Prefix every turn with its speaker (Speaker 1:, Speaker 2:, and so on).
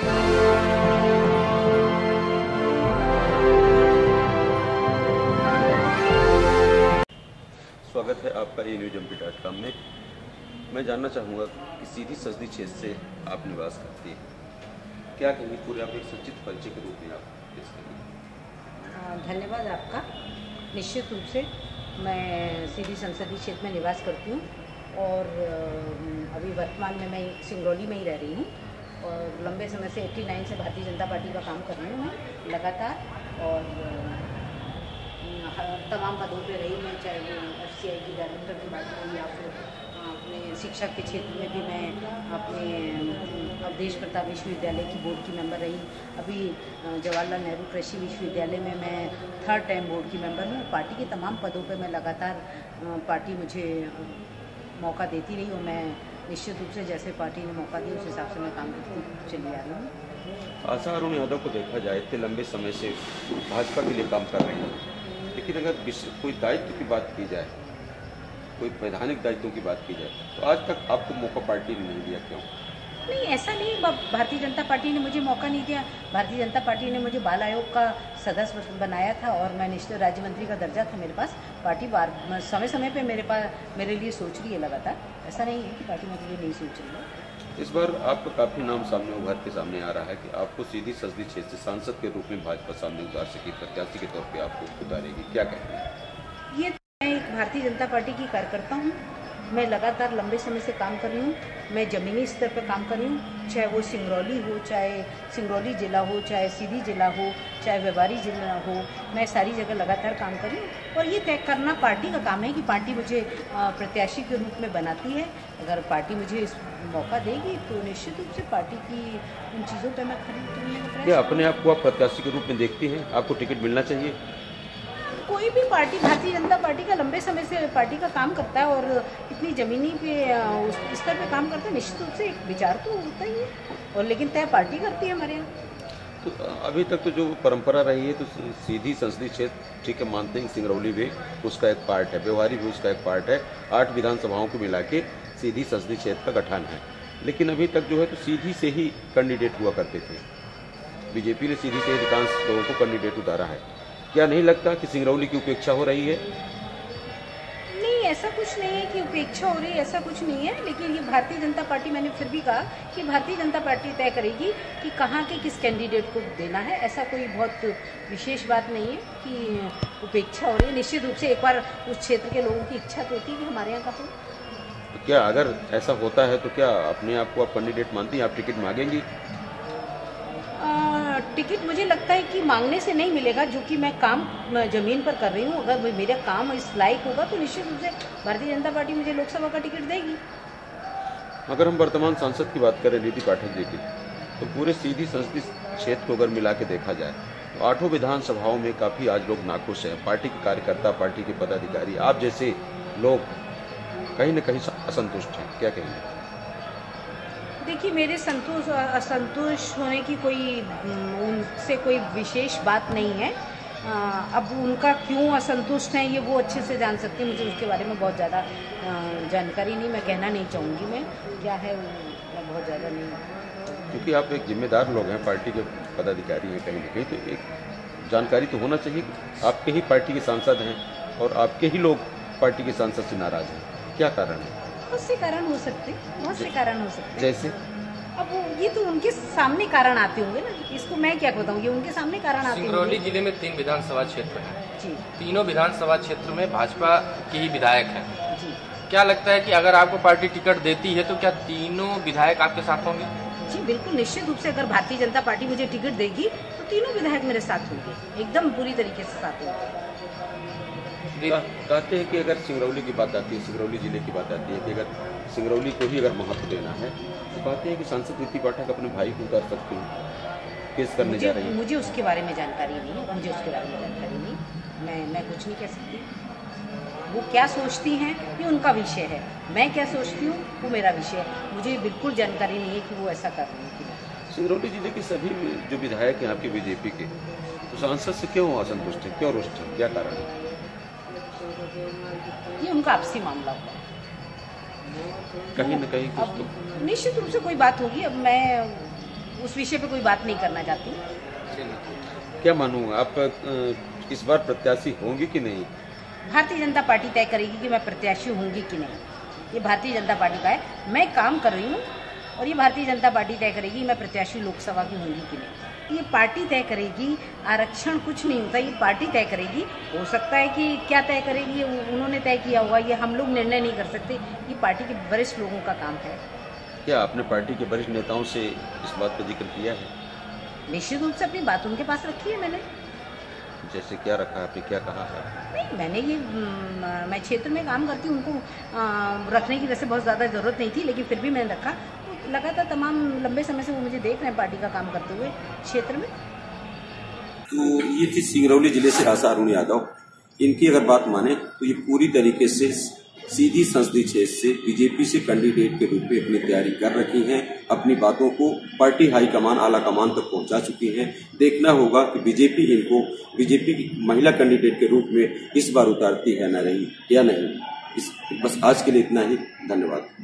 Speaker 1: स्वागत है आपका ANewsMP.com में। मैं जानना चाहूँगा कि सीधी संसदीय क्षेत्र से आप निवास करती हैं, क्या कहेंगे पूरे आप एक संक्षिप्त परिचय के रूप में आप पेश करेंगे?
Speaker 2: धन्यवाद आपका। निश्चित रूप से मैं सीधी संसदीय क्षेत्र में निवास करती हूँ और अभी वर्तमान में मैं सिंगरौली में ही रह रही हूँ और लंबे समय से 89 से भारतीय जनता पार्टी का काम कर रही हूँ मैं लगातार और तमाम पदों पे रही मैं, चाहे वो FCI की डायरेक्टर की बात करूँ या फिर अपने शिक्षा के क्षेत्र में भी मैं अपने अवधेश प्रताप विश्वविद्यालय की बोर्ड की मेंबर रही। अभी जवाहरलाल नेहरू कृषि विश्वविद्यालय में मैं 3rd टाइम बोर्ड की मेंबर हूँ। पार्टी के तमाम पदों पे मैं लगातार पार्टी मुझे मौका देती रही और मैं निश्चित रूप से जैसे पार्टी ने मौका दिया उस हिसाब से मैं काम करती चली आ रही हूँ।
Speaker 1: आशा अरुण यादव को देखा जाए इतने लंबे समय से भाजपा के लिए काम कर रही हैं, लेकिन अगर कोई दायित्व की बात की जाए, कोई वैधानिक दायित्वों की बात की जाए, तो आज तक आपको मौका पार्टी ने नहीं दिया, क्यों?
Speaker 2: नहीं, ऐसा नहीं। भारतीय जनता पार्टी ने मुझे मौका नहीं दिया। भारतीय जनता पार्टी ने मुझे बाल आयोग का सदस्य बनाया था और मैं निश्चित राज्य मंत्री का दर्जा था मेरे पास। पार्टी समय समय पे मेरे लिए सोच रही है लगातार। ऐसा नहीं है कि पार्टी मेरे लिए नहीं सोच रही है।
Speaker 1: इस बार आपका काफ़ी नाम सामने उभर के सामने आ रहा है कि आपको सीधी संसदीय क्षेत्र से सांसद के रूप में भाजपा सामने उतार सके, प्रत्याशी के तौर पे आपको उतारेगी, क्या कहेंगे?
Speaker 2: ये मैं एक भारतीय जनता पार्टी की कार्यकर्ता हूँ। मैं लगातार लंबे समय से काम कर रही हूँ। मैं ज़मीनी स्तर पर काम कर रही हूँ, चाहे वो सिंगरौली हो, चाहे सिंगरौली ज़िला हो, चाहे सीधी ज़िला हो, चाहे व्यापारी ज़िला हो, मैं सारी जगह लगातार काम कर रही हूँ। और ये तय करना पार्टी का काम है कि पार्टी मुझे प्रत्याशी के रूप में बनाती है। अगर पार्टी मुझे इस मौका देगी तो निश्चित रूप से पार्टी की उन चीज़ों पर मैं खड़ी उतरने का प्रयास।
Speaker 1: क्या अपने आप को आप प्रत्याशी के रूप में देखती हैं? आपको टिकट मिलना चाहिए?
Speaker 2: कोई भी पार्टी, भारतीय जनता पार्टी का लंबे समय से पार्टी का काम करता है और इतनी ज़मीनी पे उस स्तर पे काम करता है, निश्चित रूप से एक विचार तो होता ही है और लेकिन तय पार्टी करती है हमारे यहाँ।
Speaker 1: तो अभी तक तो जो परंपरा रही है, तो सीधी संसदीय क्षेत्र ठीक है, मानते हैं सिंगरौली भी उसका एक पार्ट है, व्यवहारी भी उसका एक पार्ट है, 8 विधानसभाओं को मिला के सीधी संसदीय क्षेत्र का गठन है। लेकिन अभी तक जो है तो सीधी से ही कैंडिडेट हुआ करते थे। बीजेपी ने सीधी से अधिकांश लोगों को कैंडिडेट उतारा है। क्या नहीं लगता कि सिंगरौली की उपेक्षा हो रही है?
Speaker 2: नहीं, ऐसा कुछ नहीं है कि उपेक्षा हो रही है, ऐसा कुछ नहीं है। लेकिन ये भारतीय जनता पार्टी, मैंने फिर भी कहा कि भारतीय जनता पार्टी तय करेगी कि कहाँ के किस कैंडिडेट को देना है। ऐसा कोई बहुत विशेष बात नहीं है कि उपेक्षा हो रही है। निश्चित रूप से एक बार उस क्षेत्र के लोगों की इच्छा तो होती है कि हमारे यहाँ का हो।
Speaker 1: तो क्या अगर ऐसा होता है तो क्या अपने आप को आप कैंडिडेट मानती हैं? आप टिकट मांगेंगी?
Speaker 2: टिकट मुझे लगता है कि मांगने से नहीं मिलेगा, जो कि मैं काम जमीन पर कर रही हूँ। अगर मेरा काम इस लायक होगा तो निश्चित रूप से भारतीय जनता पार्टी मुझे लोकसभा का टिकट देगी।
Speaker 1: अगर हम वर्तमान सांसद की बात करें नीति पाठक जी की, तो पूरे सीधी संसदीय क्षेत्र को अगर मिला के देखा जाए तो 8 विधानसभाओं में काफ़ी आज लोग नाखुश हैं। पार्टी के कार्यकर्ता, पार्टी के पदाधिकारी, आप जैसे लोग कहीं न कहीं असंतुष्ट हैं, क्या कहेंगे?
Speaker 2: देखिए, मेरे असंतुष्ट होने की उनसे कोई विशेष बात नहीं है। अब उनका क्यों असंतुष्ट हैं ये वो अच्छे से जान सकते हैं। मुझे उसके बारे में बहुत ज़्यादा जानकारी नहीं, मैं कहना नहीं चाहूँगी मैं क्या है मैं बहुत ज़्यादा नहीं।
Speaker 1: क्योंकि आप एक जिम्मेदार लोग हैं, पार्टी के पदाधिकारी हैं, कहीं न कहीं तो एक जानकारी तो होना चाहिए। आपके ही पार्टी के सांसद हैं और आपके ही लोग पार्टी के सांसद से नाराज़ हैं, क्या कारण है?
Speaker 2: बहुत से कारण हो सकते हैं, बहुत से कारण हो सकते हैं।
Speaker 1: जैसे
Speaker 2: अब ये तो उनके सामने कारण आते होंगे ना, इसको मैं क्या बताऊँ, ये उनके सामने कारण आते होंगे।
Speaker 3: सिंगरौली जिले में 3 विधानसभा क्षेत्र हैं
Speaker 2: जी।
Speaker 3: तीनों विधानसभा क्षेत्र में भाजपा के ही विधायक हैं
Speaker 2: जी।
Speaker 3: क्या लगता है कि अगर आपको पार्टी टिकट देती है तो क्या तीनों विधायक आपके साथ होंगे?
Speaker 2: जी बिल्कुल, निश्चित रूप से अगर भारतीय जनता पार्टी मुझे टिकट देगी तो तीनों विधायक मेरे साथ होंगे, एकदम पूरी तरीके से साथ होंगे।
Speaker 1: कहते हैं कि अगर सिंगरौली की बात आती है, सिंगरौली जिले की बात आती है कि अगर सिंगरौली को ही अगर महत्व देना है तो कहते हैं कि सांसद नीति पाठक अपने भाई को उतार सकते हैं, केस करने जा रही है।
Speaker 2: मुझे उसके बारे में जानकारी नहीं है, मुझे उसके बारे में जानकारी नहीं। मैं कुछ नहीं कह सकती। वो क्या सोचती हैं ये उनका विषय है, मैं क्या सोचती हूँ वो मेरा विषय है। मुझे बिल्कुल जानकारी नहीं है कि वो ऐसा कर रही है कि नहीं।
Speaker 1: सिंगरौली जिले के सभी जो विधायक हैं आपके बीजेपी के, तो सांसद से क्यों असंतुष्ट है, क्यों रुष्ट है, क्या कारण है?
Speaker 2: ये उनका आपसी मामला होगा,
Speaker 1: कहीं न कहीं कुछ तो
Speaker 2: निश्चित रूप से कोई बात होगी। अब मैं उस विषय पे कोई बात नहीं करना चाहती।
Speaker 1: क्या मानूं आप इस बार प्रत्याशी होंगी कि नहीं?
Speaker 2: भारतीय जनता पार्टी तय करेगी कि मैं प्रत्याशी होंगी कि नहीं। ये भारतीय जनता पार्टी का है, मैं काम कर रही हूँ और ये भारतीय जनता पार्टी तय करेगी मैं प्रत्याशी लोकसभा की होंगी कि नहीं। ये पार्टी तय करेगी, आरक्षण कुछ नहीं होता, ये पार्टी तय करेगी। हो सकता है कि क्या तय करेगी ये उन्होंने तय किया होगा, ये हम लोग निर्णय नहीं कर सकते, ये पार्टी के वरिष्ठ लोगों का काम है।
Speaker 1: क्या आपने पार्टी के वरिष्ठ नेताओं से इस बात का जिक्र किया है?
Speaker 2: निश्चित रूप से अपनी बात उनके पास रखी है मैंने।
Speaker 1: जैसे क्या रखा, आपने क्या कहा है?
Speaker 2: नहीं, मैंने ये मैं क्षेत्र में काम करती हूँ, उनको रखने की वैसे बहुत ज़्यादा ज़रूरत नहीं थी, लेकिन फिर भी मैंने रखा। तो लगातार तमाम लंबे समय से वो मुझे देख रहे हैं पार्टी का काम करते हुए क्षेत्र में।
Speaker 1: तो ये थी सिंगरौली जिले से आशा अरुण यादव। इनकी अगर बात माने तो ये पूरी तरीके से सीधी संसदीय क्षेत्र से बीजेपी से कैंडिडेट के रूप में अपनी तैयारी कर रखी हैं। अपनी बातों को पार्टी हाईकमान आला कमान तक पहुंचा चुकी हैं। देखना होगा कि बीजेपी इनको बीजेपी की महिला कैंडिडेट के रूप में इस बार उतारती है या नहीं। बस आज के लिए इतना ही। धन्यवाद।